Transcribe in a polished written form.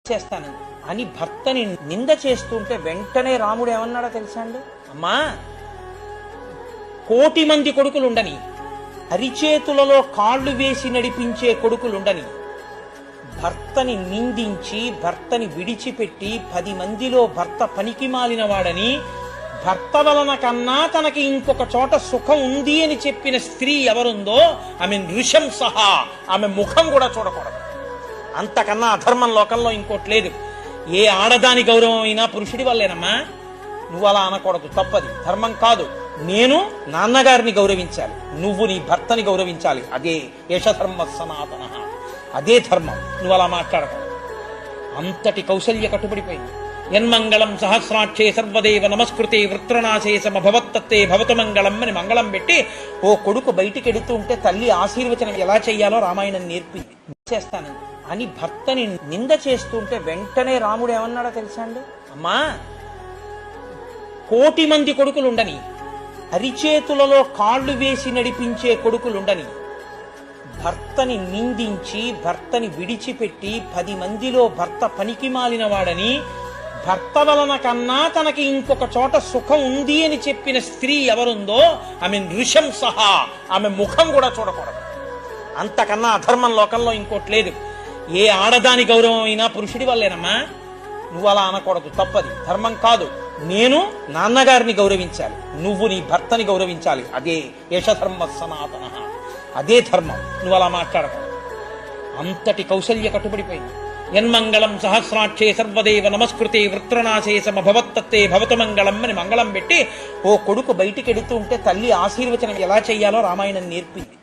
చేస్తాను అని భర్తని నింద చేస్తుంటే వెంటనే రాముడు ఏమన్నాడో తెలుసా అండి? అమ్మా, 1,000,000 మంది కొడుకులుండని, అరిచేతులలో కాళ్ళు వేసి నడిపించే కొడుకులుండని, భర్తని నిందించి భర్తని విడిచిపెట్టి 10 మందిలో భర్త పనికి మాలిన వాడని, భర్త వలన కన్నా తనకి ఇంకొక చోట సుఖం ఉంది అని చెప్పిన స్త్రీ ఎవరుందో ఆమె నృశంసహ, ఆమె ముఖం కూడా చూడకూడదు. అంతకన్నా అధర్మం లోకంలో ఇంకోటి లేదు. ఏ ఆడదాని గౌరవం అయినా పురుషుడి వల్లేనమ్మా. నువ్వు అలా అనకూడదు, తప్పది, ధర్మం కాదు. నేను నాన్నగారిని గౌరవించాలి, నువ్వు నీ భర్తని గౌరవించాలి. అదే యశధర్మ సనాతన, అదే ధర్మం. నువ్వు అలా మాట్లాడకూడదు. అంతటి కౌశల్య కట్టుబడిపోయింది. యన్మంగళం సహస్రాక్షే సర్వదేవ నమస్కృతే వృత్రనాశే సమభవత్తత్తే భవతు మంగళం అని మంగళం పెట్టి ఓ కొడుకు బయటికి ఎడుతూ ఉంటే తల్లి ఆశీర్వచనం ఎలా చెయ్యాలో రామాయణం నేర్పింది. చేస్తాను అని భర్తని నింద చేస్తుంటే వెంటనే రాముడు ఏమన్నాడో తెలుసా అండి? అమ్మా, 1,000,000 మంది కొడుకులుండని, అరిచేతులలో కాళ్ళు వేసి నడిపించే కొడుకులుండని, భర్తని నిందించి భర్తని విడిచిపెట్టి 10 మందిలో భర్త పనికి మాలిన వాడని, భర్త వలన కన్నా తనకి ఇంకొక చోట సుఖం ఉంది అని చెప్పిన స్త్రీ ఎవరుందో ఆమె నృశంసహ, ఆమె ముఖం కూడా చూడకూడదు. అంతకన్నా అధర్మం లోకంలో ఇంకోటి లేదు. ఏ ఆడదాని గౌరవం అయినా పురుషుడి వల్లేనమ్మా. నువ్వు అలా అనకూడదు, తప్పది, ధర్మం కాదు. నేను నాన్నగారిని గౌరవించాలి, నువ్వు నీ భర్తని గౌరవించాలి. అదే యశధర్మ సనాతన, అదే ధర్మం. నువ్వు అలా మాట్లాడకూడదు. అంతటి కౌశల్య కట్టుబడిపోయింది. యన్మంగళం సహస్రాక్షే సర్వదేవ నమస్కృతే వృత్రనాశే సమభవత్తత్తే భవతు మంగళం అని మంగళం పెట్టి ఓ కొడుకు బయటికి ఎడుతూ ఉంటే తల్లి ఆశీర్వచనం ఎలా చెయ్యాలో రామాయణం నేర్పింది.